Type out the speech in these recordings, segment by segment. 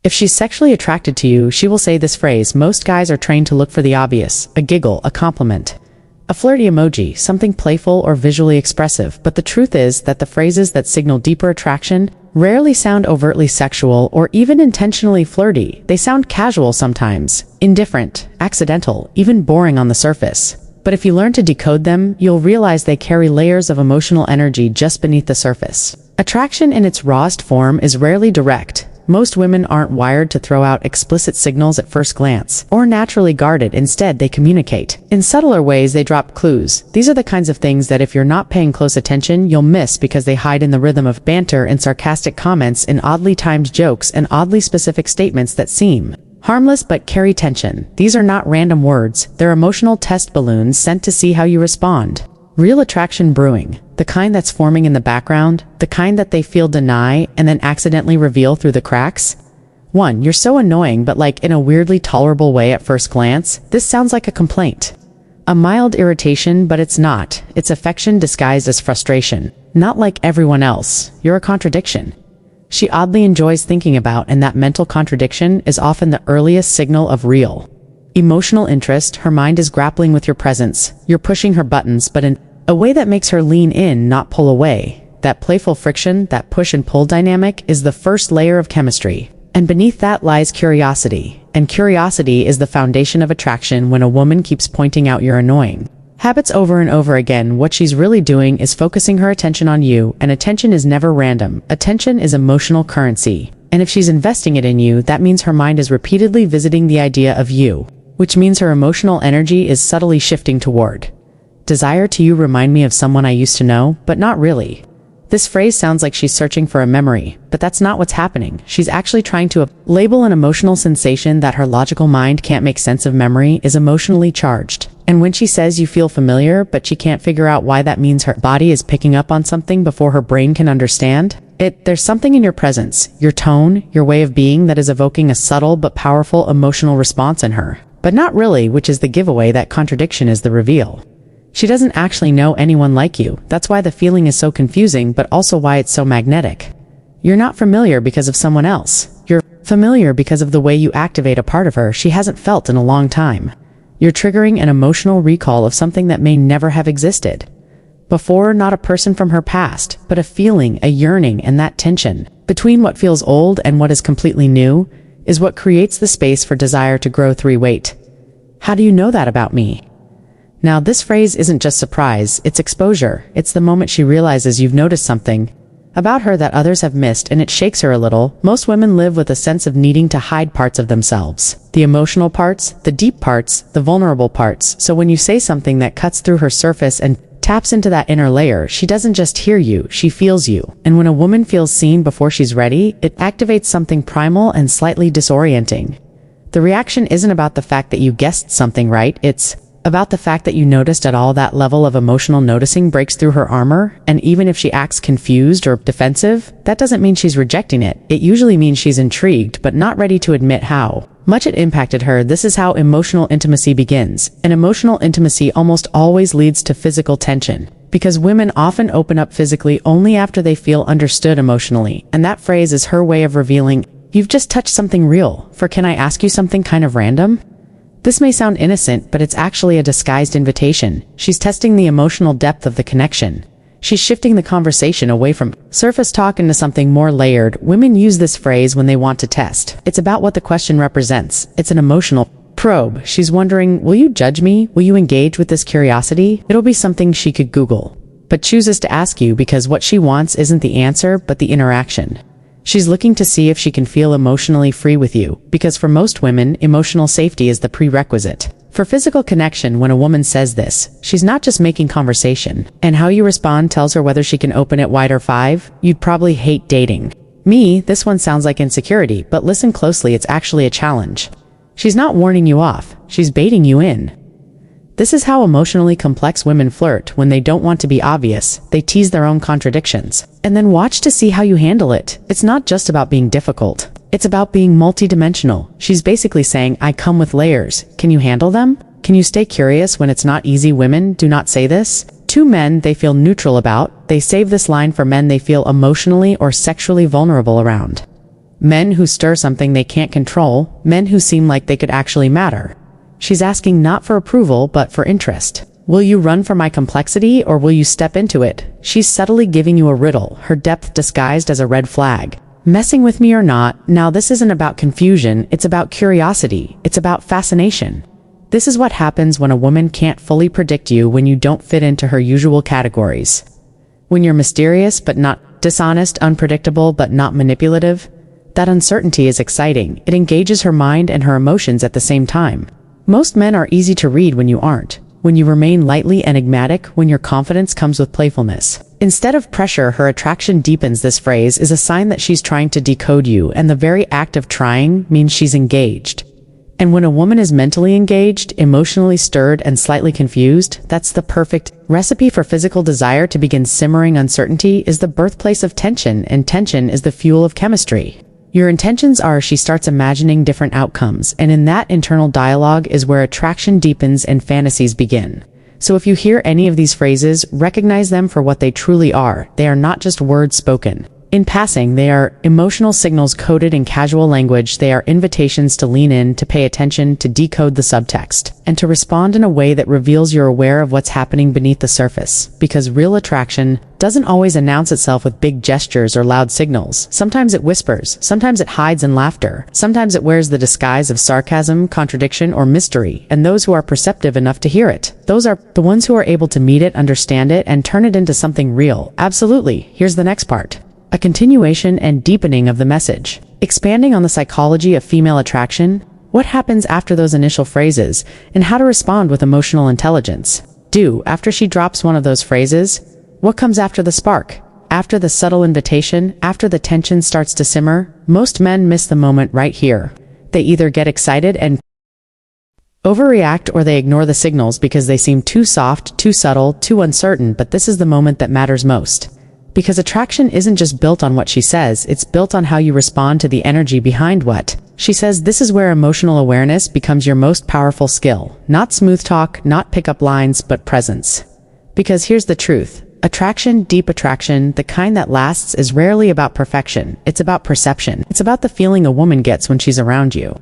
If she's sexually attracted to you, she will say this phrase. Most guys are trained to look for the obvious: a giggle, a compliment, a flirty emoji, something playful or visually expressive. But the truth is that the phrases that signal deeper attraction rarely sound overtly sexual or even intentionally flirty. They sound casual sometimes, indifferent, accidental, even boring on the surface. But if you learn to decode them, you'll realize they carry layers of emotional energy just beneath the surface. Attraction in its rawest form is rarely direct. Most women aren't wired to throw out explicit signals at first glance, or naturally guarded. Instead, they communicate. In subtler ways, they drop clues. These are the kinds of things that if you're not paying close attention, you'll miss because they hide in the rhythm of banter and sarcastic comments, in oddly timed jokes and oddly specific statements that seem harmless but carry tension. These are not random words. They're emotional test balloons sent to see how you respond. Real attraction brewing. The kind that's forming in the background, the kind that they feel deny and then accidentally reveal through the cracks. 1. You're so annoying, but like in a weirdly tolerable way at first glance. This sounds like a complaint. A mild irritation, but it's not. It's affection disguised as frustration. Not like everyone else. You're a contradiction she oddly enjoys thinking about, and that mental contradiction is often the earliest signal of real emotional interest. Her mind is grappling with your presence. You're pushing her buttons, but in a way that makes her lean in, not pull away. That playful friction, that push and pull dynamic, is the first layer of chemistry. And beneath that lies curiosity. And curiosity is the foundation of attraction. When a woman keeps pointing out your annoying habits over and over again, what she's really doing is focusing her attention on you, and attention is never random. Attention is emotional currency. And if she's investing it in you, that means her mind is repeatedly visiting the idea of you, which means her emotional energy is subtly shifting toward desire. To you remind me of someone I used to know, but not really. This phrase sounds like she's searching for a memory, but that's not what's happening. She's actually trying to label an emotional sensation that her logical mind can't make sense of. Memory is emotionally charged. And when she says you feel familiar, but she can't figure out why, that means her body is picking up on something before her brain can understand it. There's something in your presence, your tone, your way of being that is evoking a subtle but powerful emotional response in her. But not really, which is the giveaway. That contradiction is the reveal. She doesn't actually know anyone like you. That's why the feeling is so confusing, but also why it's so magnetic. You're not familiar because of someone else. You're familiar because of the way you activate a part of her she hasn't felt in a long time. You're triggering an emotional recall of something that may never have existed before. Not a person from her past, but a feeling, a yearning, and that tension between what feels old and what is completely new is what creates the space for desire to grow. 3. Wait. How do you know that about me? Now, this phrase isn't just surprise, it's exposure. It's the moment she realizes you've noticed something about her that others have missed, and it shakes her a little. Most women live with a sense of needing to hide parts of themselves. The emotional parts, the deep parts, the vulnerable parts. So when you say something that cuts through her surface and taps into that inner layer, she doesn't just hear you, she feels you. And when a woman feels seen before she's ready, it activates something primal and slightly disorienting. The reaction isn't about the fact that you guessed something right, it's about the fact that you noticed at all. That level of emotional noticing breaks through her armor, and even if she acts confused or defensive, that doesn't mean she's rejecting it. It usually means she's intrigued, but not ready to admit how much it impacted her. This is how emotional intimacy begins. And emotional intimacy almost always leads to physical tension, because women often open up physically only after they feel understood emotionally. And that phrase is her way of revealing, you've just touched something real. For can I ask you something kind of random? This may sound innocent, but it's actually a disguised invitation. She's testing the emotional depth of the connection. She's shifting the conversation away from surface talk into something more layered. Women use this phrase when they want to test. It's about what the question represents. It's an emotional probe. She's wondering, will you judge me? Will you engage with this curiosity? It'll be something she could Google, but chooses to ask you because what she wants isn't the answer, but the interaction. She's looking to see if she can feel emotionally free with you, because for most women, emotional safety is the prerequisite for physical connection. When a woman says this, she's not just making conversation, and how you respond tells her whether she can open it wider. 5. You'd probably hate dating me. This one sounds like insecurity, but listen closely, it's actually a challenge. She's not warning you off, she's baiting you in. This is how emotionally complex women flirt. When they don't want to be obvious, they tease their own contradictions. And then watch to see how you handle it. It's not just about being difficult. It's about being multidimensional. She's basically saying, I come with layers. Can you handle them? Can you stay curious when it's not easy? Women do not say this to men they feel neutral about. They save this line for men they feel emotionally or sexually vulnerable around. Men who stir something they can't control, men who seem like they could actually matter. She's asking not for approval, but for interest. Will you run from my complexity, or will you step into it? She's subtly giving you a riddle, her depth disguised as a red flag. Messing with me or not, now this isn't about confusion, it's about curiosity, it's about fascination. This is what happens when a woman can't fully predict you, when you don't fit into her usual categories. When you're mysterious but not dishonest, unpredictable but not manipulative. That uncertainty is exciting. It engages her mind and her emotions at the same time. Most men are easy to read when you aren't. When you remain lightly enigmatic, when your confidence comes with playfulness. Instead of pressure, her attraction deepens. This phrase is a sign that she's trying to decode you, and the very act of trying means she's engaged. And when a woman is mentally engaged, emotionally stirred, and slightly confused, that's the perfect recipe for physical desire to begin simmering. Uncertainty is the birthplace of tension, and tension is the fuel of chemistry. Your intentions are she starts imagining different outcomes, and in that internal dialogue is where attraction deepens and fantasies begin. So if you hear any of these phrases, recognize them for what they truly are. They are not just words spoken in passing, they are emotional signals coded in casual language. They are invitations to lean in, to pay attention, to decode the subtext, and to respond in a way that reveals you're aware of what's happening beneath the surface. Because real attraction doesn't always announce itself with big gestures or loud signals. Sometimes it whispers, sometimes it hides in laughter, sometimes it wears the disguise of sarcasm, contradiction, or mystery, and those who are perceptive enough to hear it, those are the ones who are able to meet it, understand it, and turn it into something real. Absolutely. Here's the next part. A continuation and deepening of the message. Expanding on the psychology of female attraction, what happens after those initial phrases, and how to respond with emotional intelligence. After she drops one of those phrases, what comes after the spark? After the subtle invitation, after the tension starts to simmer? Most men miss the moment right here. They either get excited and overreact, or they ignore the signals because they seem too soft, too subtle, too uncertain. But this is the moment that matters most. Because attraction isn't just built on what she says, it's built on how you respond to the energy behind what she says. This is where emotional awareness becomes your most powerful skill. Not smooth talk, not pickup lines, but presence. Because here's the truth. Attraction, deep attraction, the kind that lasts, is rarely about perfection. It's about perception. It's about the feeling a woman gets when she's around you.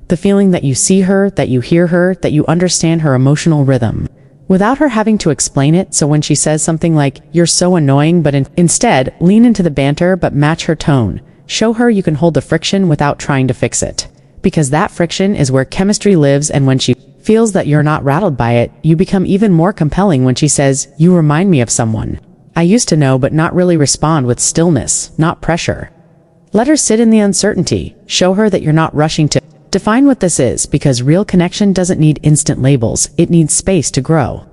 The feeling that you see her, that you hear her, that you understand her emotional rhythm, without her having to explain it. So when she says something like, "You're so annoying," but instead, lean into the banter but match her tone. Show her you can hold the friction without trying to fix it. Because that friction is where chemistry lives, and when she feels that you're not rattled by it, you become even more compelling. When she says, "You remind me of someone I used to know," but not really, respond with stillness, not pressure. Let her sit in the uncertainty. Show her that you're not rushing to define what this is, because real connection doesn't need instant labels, it needs space to grow.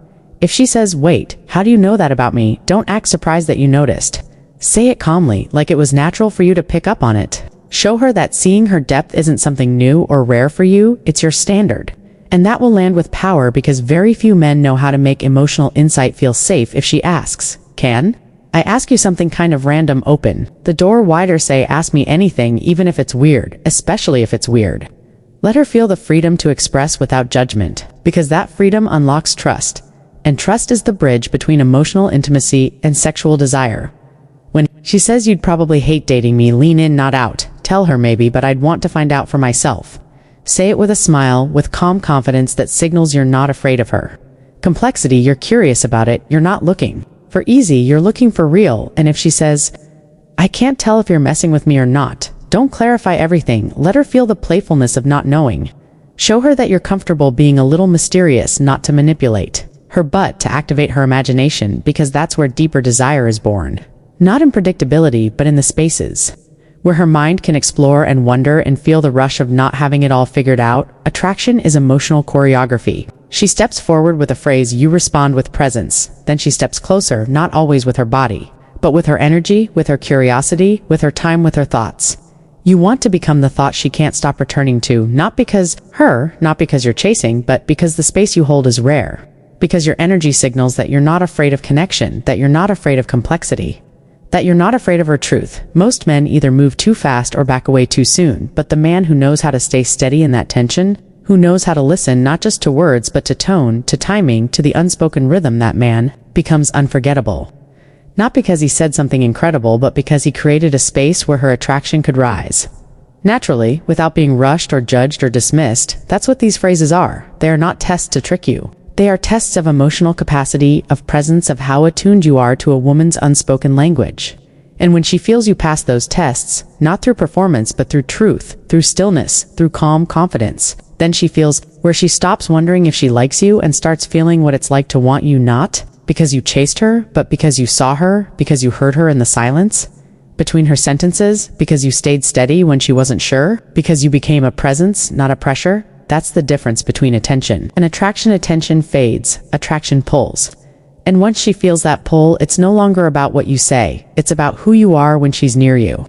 If she says, "Wait, how do you know that about me?" don't act surprised that you noticed. Say it calmly, like it was natural for you to pick up on it. Show her that seeing her depth isn't something new or rare for you, it's your standard. And that will land with power, because very few men know how to make emotional insight feel safe. If she asks, "Can I ask you something kind of random?" open the door wider. Say, "Ask me anything, even if it's weird, especially if it's weird." Let her feel the freedom to express without judgment, because that freedom unlocks trust. And trust is the bridge between emotional intimacy and sexual desire. When she says, "You'd probably hate dating me," lean in, not out. Tell her, "Maybe, but I'd want to find out for myself." Say it with a smile, with calm confidence that signals you're not afraid of her. Complexity, you're curious about it, you're not looking for easy, you're looking for real. And if she says, "I can't tell if you're messing with me or not," don't clarify everything. Let her feel the playfulness of not knowing. Show her that you're comfortable being a little mysterious, not to manipulate her but to activate her imagination, because that's where deeper desire is born. Not in predictability, but in the spaces where her mind can explore and wonder and feel the rush of not having it all figured out. Attraction is emotional choreography. She steps forward with a phrase, you respond with presence. Then she steps closer, not always with her body, but with her energy, with her curiosity, with her time, with her thoughts. You want to become the thought she can't stop returning to, not because you're chasing, but because the space you hold is rare. Because your energy signals that you're not afraid of connection, that you're not afraid of complexity, that you're not afraid of her truth. Most men either move too fast or back away too soon, but the man who knows how to stay steady in that tension, who knows how to listen not just to words but to tone, to timing, to the unspoken rhythm, that man becomes unforgettable. Not because he said something incredible, but because he created a space where her attraction could rise. Naturally, without being rushed or judged or dismissed, that's what these phrases are. They are not tests to trick you. They are tests of emotional capacity, of presence, of how attuned you are to a woman's unspoken language. And when she feels you pass those tests, not through performance but through truth, through stillness, through calm confidence, then she feels where she stops wondering if she likes you and starts feeling what it's like to want you, not because you chased her, but because you saw her, because you heard her in the silence between her sentences, because you stayed steady when she wasn't sure, because you became a presence, not a pressure. That's the difference between attention and attraction. Attention fades, attraction pulls. And once she feels that pull, it's no longer about what you say, it's about who you are when she's near you.